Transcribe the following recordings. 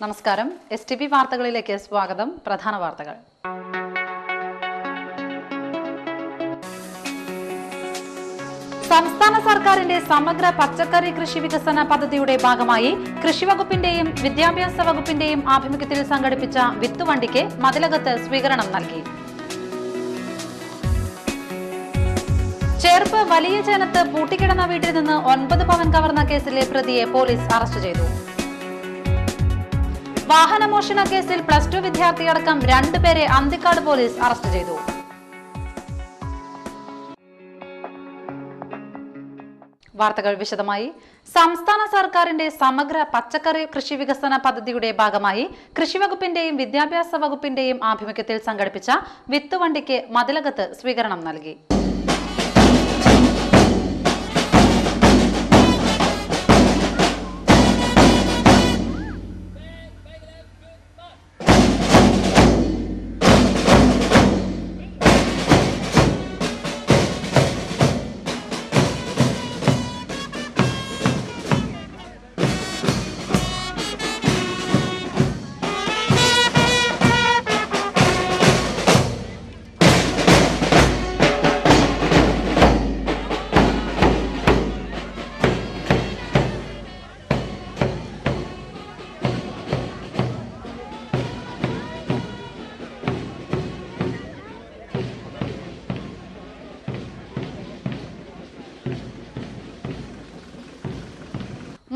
നമസ്കാരം. STV വാർത്തകളിലേക്ക് സ്വാഗതം. പ്രധാന വാർത്തകൾ. സംസ്ഥാന സർക്കാരിന്റെ സമഗ്ര പച്ചക്കറി കൃഷി വികസന പദ്ധതിയുടെ ഭാഗമായി കൃഷിവകുപ്പിന്റെയും വിദ്യാഭ്യാസ വകുപ്പിന്റെയും ആഭിമുഖ്യത്തിൽ സംഘടിപ്പിച്ച വിത്തുവണ്ടിക്ക് മതിലകത്ത് സ്വീകരണം നൽകി. ചേർപ്പ് വലിയ ചേനത്ത് പൂട്ടിക്കിടന്ന വീട്ടിൽ നിന്ന് 9 പവൻ കവർന്ന കേസിലെ പ്രതിയെ പോലീസ് അറസ്റ്റ് ചെയ്തു. വാഹനമോഷണ കേസിൽ +2 വിദ്യാർത്ഥിയടക്കം 2 പേരെ അന്തിക്കാട് പോലീസ് അറസ്റ്റ് ചെയ്തു. വാർത്തകൾ വിശദമായി. സംസ്ഥാന സർക്കാരിന്റെ സമഗ്ര പച്ചക്കറി കൃഷി വികസന പദ്ധതിയുടെ ഭാഗമായി കൃഷിവകുപ്പിന്റെയും വിദ്യാഭ്യാസ വകുപ്പിന്റെയും ആഭിമുഖ്യത്തിൽ സംഘടിപ്പിച്ച വിത്തുവണ്ടിക്ക് മതിലകത്ത് സ്വീകരണം നൽകി.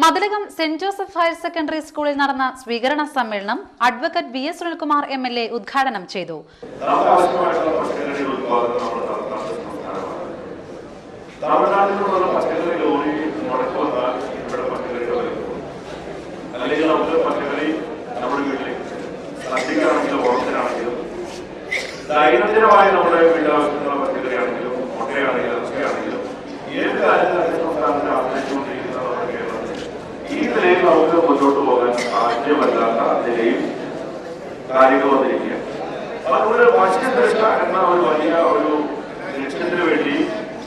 Mathilakam saint Joseph higher secondary സ്കൂളിൽ നടന്ന സ്വീകരണ സമ്മേളനം അഡ്വക്കേറ്റ് VS സുനിൽകുമാർ MLA ഉദ്ഘാടനം ചെയ്തു. ദൈനംദിനമായ നമ്മുടെ വീട്ടാവശ്യത്തിനുള്ള പച്ചക്കറിയാണെങ്കിലും മുട്ടയാണെങ്കിലും ഒക്കെയാണെങ്കിലും ഏത് കാര്യത്തിലും സംസ്ഥാനത്തെ ആശ്രയിച്ചുകൊണ്ടിരിക്കുന്ന ഈ നിലയിൽ നമുക്ക് മുന്നോട്ട് പോകാൻ സാധ്യമല്ലാത്ത നിലയിൽ കാര്യങ്ങൾ വന്നിരിക്കുക. അതുകൊണ്ട് ഭക്ഷ്യസുരക്ഷ എന്ന ഒരു വലിയ ഒരു ലക്ഷ്യത്തിന് വേണ്ടി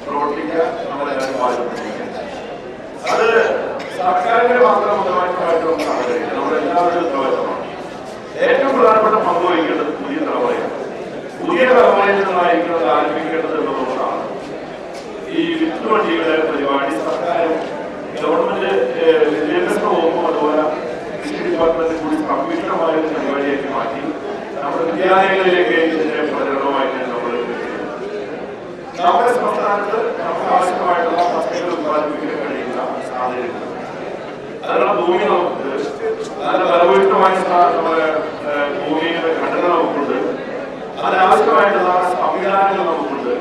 പ്രവർത്തിക്കാൻ നമ്മളെല്ലാവരും ആവശ്യപ്പെട്ടിരിക്കുക. അത് സർക്കാരിന്റെ മാത്രം ഉത്തരവാദിത്തമായിട്ടൊന്നും കാണുകയില്ല, നമ്മുടെ എല്ലാവരുടെയും ഉത്തരവാദിത്തമാണ്. ഏറ്റവും പ്രധാനപ്പെട്ട പങ്ക് വഹിക്കേണ്ടത് പുതിയ തലമുറയാണ്. പുതിയ തലമുറയിൽ നിന്നായിരിക്കുന്നത് ആരംഭിക്കേണ്ടത് എന്നുള്ളതാണ് ഈ വിത്തുവണ്ടിയുടെ പരിപാടി. സർക്കാരും ഗവൺമെന്റ് വിദ്യാഭ്യാസ വകുപ്പും അതുപോലെ കൃഷി ഡിപ്പാർട്ട്മെന്റും കൂടി സംയുക്തമായ ഒരു പരിപാടിയാക്കി മാറ്റി നമ്മുടെ വിദ്യാലയങ്ങളിലേക്ക് ഇതിന്റെ പ്രചരണമായിട്ട് നമ്മുടെ സംസ്ഥാനത്ത് നമുക്ക് ആവശ്യമായിട്ടുള്ള പച്ചക്കറി ഉത്പാദിപ്പിക്കാൻ കഴിയുന്ന സാഹചര്യങ്ങൾ, അതിനുള്ള ഭൂമി നമുക്കുണ്ട്, അതിന്റെ ഫലഭൂയിഷ്ടമായ നമ്മുടെ ഭൂമിയുടെ ഘടന നമുക്കുണ്ട്, അതിനാവശ്യമായിട്ടുള്ള സംവിധാനങ്ങൾ നമുക്കുണ്ട്.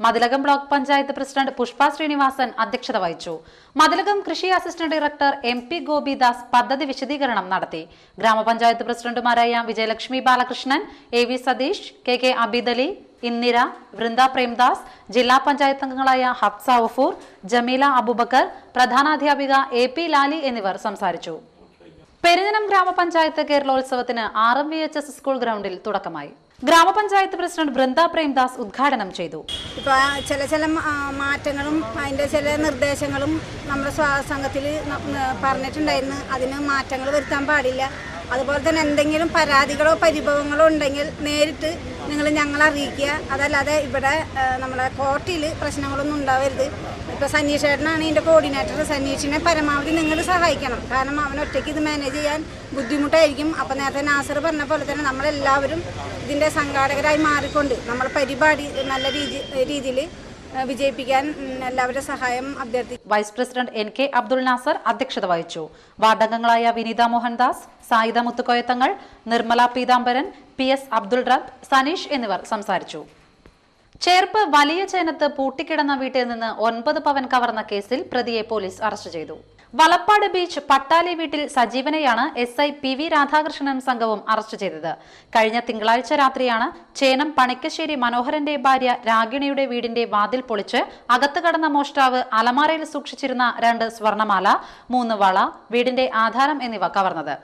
മതിലകം ബ്ലോക്ക് പഞ്ചായത്ത് പ്രസിഡന്റ് പുഷ്പ ശ്രീനിവാസൻ അധ്യക്ഷത വഹിച്ചു. മതിലകം കൃഷി അസിസ്റ്റന്റ് ഡയറക്ടർ MP ഗോപിദാസ് പദ്ധതി വിശദീകരണം നടത്തി. ഗ്രാമപഞ്ചായത്ത് പ്രസിഡന്റുമാരായ വിജയലക്ഷ്മി ബാലകൃഷ്ണൻ, AV സതീഷ്, KK അബീദലി, ഇന്ദിര, വൃന്ദ പ്രേംദാസ്, ജില്ലാ പഞ്ചായത്ത് അംഗങ്ങളായ ഹഫ്സ വഫൂർ, ജമീല അബൂബക്കർ, പ്രധാനാധ്യാപിക AP ലാലി എന്നിവർ സംസാരിച്ചു. പെരിഞ്ഞനം ഗ്രാമപഞ്ചായത്ത് കേരളോത്സവത്തിന് RMVHS സ്കൂൾ ഗ്രൗണ്ടിൽ തുടക്കമായി. ഗ്രാമപഞ്ചായത്ത് പ്രസിഡന്റ് വൃന്ദ പ്രേംദാസ് ഉദ്ഘാടനം ചെയ്തു. ഇപ്പോൾ ചില മാറ്റങ്ങളും അതിൻ്റെ ചില നിർദ്ദേശങ്ങളും നമ്മുടെ സംഘത്തിൽ പറഞ്ഞിട്ടുണ്ടായിരുന്നു. അതിന് മാറ്റങ്ങൾ വരുത്താൻ പാടില്ല. അതുപോലെ തന്നെ എന്തെങ്കിലും പരാതികളോ പരിഭവങ്ങളോ ഉണ്ടെങ്കിൽ നേരിട്ട് നിങ്ങൾ ഞങ്ങളെ അറിയിക്കുക. അതല്ലാതെ ഇവിടെ നമ്മുടെ കോർട്ടിൽ പ്രശ്നങ്ങളൊന്നും ഉണ്ടാവരുത്. ഇപ്പോൾ സനീഷ് ചേട്ടനാണ് ഇതിൻ്റെ കോർഡിനേറ്റർ. സനീഷിനെ പരമാവധി നിങ്ങൾ സഹായിക്കണം. കാരണം അവൻ ഒറ്റയ്ക്ക് ഇത് മാനേജ് ചെയ്യാൻ ബുദ്ധിമുട്ടായിരിക്കും. അപ്പോൾ നേരത്തെ നാസർ പറഞ്ഞ പോലെ തന്നെ നമ്മളെല്ലാവരും ഇതിൻ്റെ സംഘാടകരായി മാറിക്കൊണ്ട് നമ്മൾ പരിപാടി നല്ല രീതിയിൽ വിജയിപ്പിക്കാൻ എല്ലാവരുടെ സഹായം അഭ്യർത്ഥിക്കും. Vice president NK Abdul Nasar അധ്യക്ഷത വഹിച്ചു. വാർഡംഗങ്ങളായ വിനീത മോഹൻദാസ്, സായിദ മുത്തുക്കോയത്തങ്ങൾ, നിർമ്മല പീതാംബരൻ, PS അബ്ദുൾ റബ്, സനീഷ് എന്നിവർ സംസാരിച്ചു. ചേർപ്പ് വലിയ ചേനത്ത് പൂട്ടിക്കിടന്ന വീട്ടിൽ നിന്ന് 9 പവൻ കവർന്ന കേസിൽ പ്രതിയെ പോലീസ് അറസ്റ്റ് ചെയ്തു. വളപ്പാട് ബീച്ച് പട്ടാലി വീട്ടിൽ സജീവനെയാണ് SI PV രാധാകൃഷ്ണനും സംഘവും അറസ്റ്റ് ചെയ്തത്. കഴിഞ്ഞ തിങ്കളാഴ്ച രാത്രിയാണ് ചേനം പണിക്കശ്ശേരി മനോഹരന്റെ ഭാര്യ രാഗിണിയുടെ വീടിന്റെ വാതിൽ പൊളിച്ച് അകത്ത് കടന്ന മോഷ്ടാവ് അലമാരയിൽ സൂക്ഷിച്ചിരുന്ന 2 സ്വർണമാല, 3 വള, വീടിന്റെ ആധാരം എന്നിവ കവർന്നത്.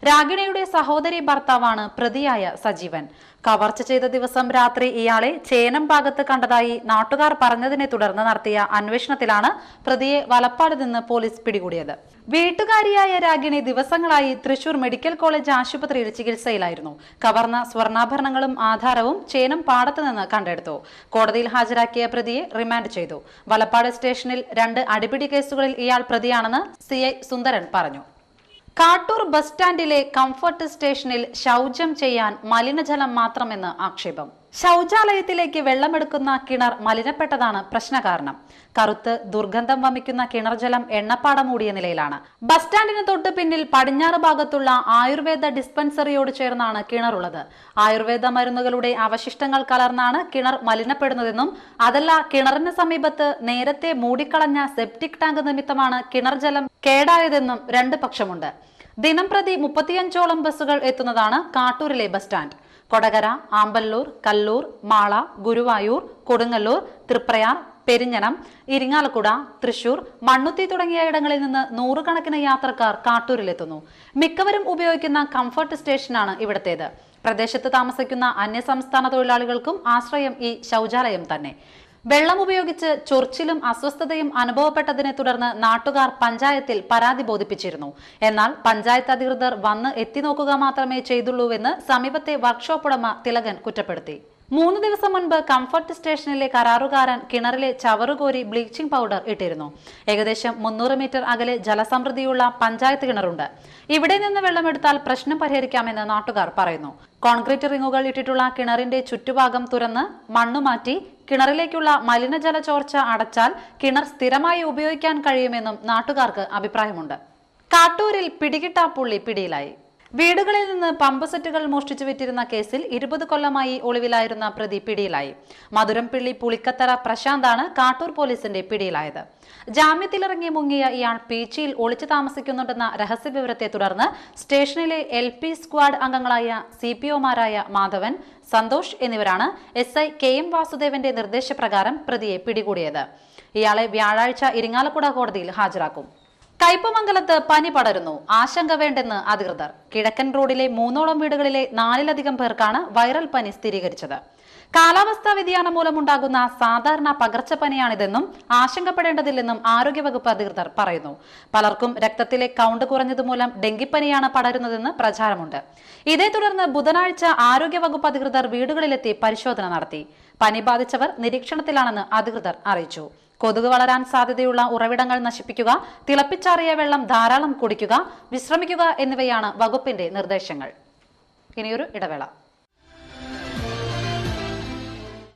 രാഗിണിയുടെ സഹോദരി ഭർത്താവാണ് പ്രതിയായ സജീവൻ. കവർച്ച ചെയ്ത ദിവസം രാത്രി ഇയാളെ ചേനം ഭാഗത്ത് കണ്ടതായി നാട്ടുകാർ പറഞ്ഞതിനെ തുടർന്ന് നടത്തിയ അന്വേഷണത്തിലാണ് പ്രതിയെ വലപ്പാട് നിന്ന് പോലീസ് പിടികൂടിയത്. വീട്ടുകാരിയായ രാഗിണി ദിവസങ്ങളായി തൃശൂർ മെഡിക്കൽ കോളേജ് ആശുപത്രിയിൽ ചികിത്സയിലായിരുന്നു. കവർന്ന സ്വർണ്ണാഭരണങ്ങളും ആധാരവും ചേനം പാടത്ത് നിന്ന് കണ്ടെടുത്തു. കോടതിയിൽ ഹാജരാക്കിയ പ്രതിയെ റിമാൻഡ് ചെയ്തു. വലപ്പാട് സ്റ്റേഷനിൽ 2 അടിപിടി കേസുകളിൽ ഇയാൾ പ്രതിയാണെന്ന് CI സുന്ദരൻ പറഞ്ഞു. കാട്ടൂർ ബസ് സ്റ്റാൻഡിലെ കംഫർട്ട് സ്റ്റേഷനിൽ ശൗചം ചെയ്യാൻ മലിനജലം മാത്രമെന്ന് ആക്ഷേപം. ശൗചാലയത്തിലേക്ക് വെള്ളമെടുക്കുന്ന കിണർ മലിനപ്പെട്ടതാണ് പ്രശ്നകാരണം. കറുത്ത് ദുർഗന്ധം വമിക്കുന്ന കിണർ ജലം എണ്ണപ്പാട മൂടിയ നിലയിലാണ്. ബസ് സ്റ്റാൻഡിന് തൊട്ട് പിന്നിൽ പടിഞ്ഞാറ് ഭാഗത്തുള്ള ആയുർവേദ ഡിസ്പെൻസറിയോട് ചേർന്നാണ് കിണറുള്ളത്. ആയുർവേദ മരുന്നുകളുടെ അവശിഷ്ടങ്ങൾ കലർന്നാണ് കിണർ മലിനപ്പെടുന്നതെന്നും അതല്ല കിണറിന് സമീപത്ത് നേരത്തെ മൂടിക്കളഞ്ഞ സെപ്റ്റിക് ടാങ്ക് നിമിത്തമാണ് കിണർ ജലം കേടായതെന്നും 2 പക്ഷമുണ്ട്. ദിനംപ്രതി 35ഓളം ബസ്സുകൾ എത്തുന്നതാണ് കാട്ടൂരിലെ ബസ് സ്റ്റാൻഡ്. കൊടകര, ആമ്പല്ലൂർ, കല്ലൂർ, മാള, ഗുരുവായൂർ, കൊടുങ്ങല്ലൂർ, തൃപ്രയാർ, പെരിഞ്ഞനം, ഇരിങ്ങാലക്കുട, തൃശൂർ, മണ്ണുത്തി തുടങ്ങിയ ഇടങ്ങളിൽ നിന്ന് നൂറുകണക്കിന് യാത്രക്കാർ കാട്ടൂരിലെത്തുന്നു. മിക്കവരും ഉപയോഗിക്കുന്ന കംഫർട്ട് സ്റ്റേഷനാണ് ഇവിടത്തേത്. പ്രദേശത്ത് താമസിക്കുന്ന അന്യസംസ്ഥാന തൊഴിലാളികൾക്കും ആശ്രയം ഈ ശൗചാലയം തന്നെ. വെള്ളം ഉപയോഗിച്ച് ചൊറിച്ചിലും അസ്വസ്ഥതയും അനുഭവപ്പെട്ടതിനെ തുടർന്ന് നാട്ടുകാർ പഞ്ചായത്തിൽ പരാതി ബോധിപ്പിച്ചിരുന്നു. എന്നാൽ പഞ്ചായത്ത് അധികൃതർ വന്ന് എത്തിനോക്കുക മാത്രമേ ചെയ്തുള്ളൂവെന്ന് സമീപത്തെ വർക്ക്ഷോപ്പ് ഉടമ തിലകൻ കുറ്റപ്പെടുത്തി. 3 ദിവസം മുൻപ് കംഫർട്ട് സ്റ്റേഷനിലെ കരാറുകാരൻ കിണറിലെ ചവറുകോരി ബ്ലീച്ചിംഗ് പൗഡർ ഇട്ടിരുന്നു. ഏകദേശം 300 മീറ്റർ അകലെ ജലസമൃദ്ധിയുള്ള പഞ്ചായത്ത് കിണറുണ്ട്. ഇവിടെ നിന്ന് വെള്ളമെടുത്താൽ പ്രശ്നം പരിഹരിക്കാമെന്ന് നാട്ടുകാർ പറയുന്നു. കോൺക്രീറ്റ് റിങ്ങുകൾ ഇട്ടിട്ടുള്ള കിണറിന്റെ ചുറ്റുഭാഗം തുറന്ന് മണ്ണുമാറ്റി കിണറിലേക്കുള്ള മലിനജല ചോർച്ച അടച്ചാൽ കിണർ സ്ഥിരമായി ഉപയോഗിക്കാൻ കഴിയുമെന്നും നാട്ടുകാർക്ക് അഭിപ്രായമുണ്ട്. കാട്ടൂരിൽ പിടികിട്ടാപ്പുള്ളി പിടിയിലായി. വീടുകളിൽ നിന്ന് പമ്പ് സെറ്റുകൾ മോഷ്ടിച്ചു വിറ്റിരുന്ന കേസിൽ 20 കൊല്ലമായി ഒളിവിലായിരുന്ന പ്രതി പിടിയിലായി. മധുരംപിള്ളി പുളിക്കത്തറ പ്രശാന്താണ് കാട്ടൂർ പോലീസിന്റെ പിടിയിലായത്. ജാമ്യത്തിലിറങ്ങി മുങ്ങിയ ഇയാൾ പീച്ചിയിൽ ഒളിച്ചു താമസിക്കുന്നുണ്ടെന്ന രഹസ്യവിവരത്തെ തുടർന്ന് സ്റ്റേഷനിലെ LP സ്ക്വാഡ് അംഗങ്ങളായ CPOമാരായ മാധവൻ, സന്തോഷ് എന്നിവരാണ് SI KM വാസുദേവന്റെ നിർദ്ദേശപ്രകാരം പ്രതിയെ പിടികൂടിയത്. ഇയാളെ വ്യാഴാഴ്ച ഇരിങ്ങാലക്കുട കോടതിയിൽ ഹാജരാക്കും. കയ്പമംഗലത്ത് പനി പടരുന്നു. ആശങ്ക വേണ്ടെന്ന് അധികൃതർ. കിഴക്കൻ റോഡിലെ 3ഓളം വീടുകളിലെ 4ലധികം പേർക്കാണ് വൈറൽ പനി സ്ഥിരീകരിച്ചത്. കാലാവസ്ഥാ വ്യതിയാനം മൂലമുണ്ടാകുന്ന സാധാരണ പകർച്ചപ്പനിയാണിതെന്നും ആശങ്കപ്പെടേണ്ടതില്ലെന്നും ആരോഗ്യവകുപ്പ് അധികൃതർ പറയുന്നു. പലർക്കും രക്തത്തിലെ കൗണ്ട് കുറഞ്ഞതുമൂലം ഡെങ്കിപ്പനിയാണ് പടരുന്നതെന്ന് പ്രചാരമുണ്ട്. ഇതേ തുടർന്ന് ബുധനാഴ്ച ആരോഗ്യവകുപ്പ് അധികൃതർ വീടുകളിലെത്തി പരിശോധന നടത്തി. പനി ബാധിച്ചവർ നിരീക്ഷണത്തിലാണെന്ന് അധികൃതർ അറിയിച്ചു. കൊതുക് വളരാൻ സാധ്യതയുള്ള ഉറവിടങ്ങൾ നശിപ്പിക്കുക, തിളപ്പിച്ചാറിയ വെള്ളം ധാരാളം കുടിക്കുക, വിശ്രമിക്കുക എന്നിവയാണ് വകുപ്പിന്റെ നിർദ്ദേശങ്ങൾ. ഇനിയൊരു ഇടവേള.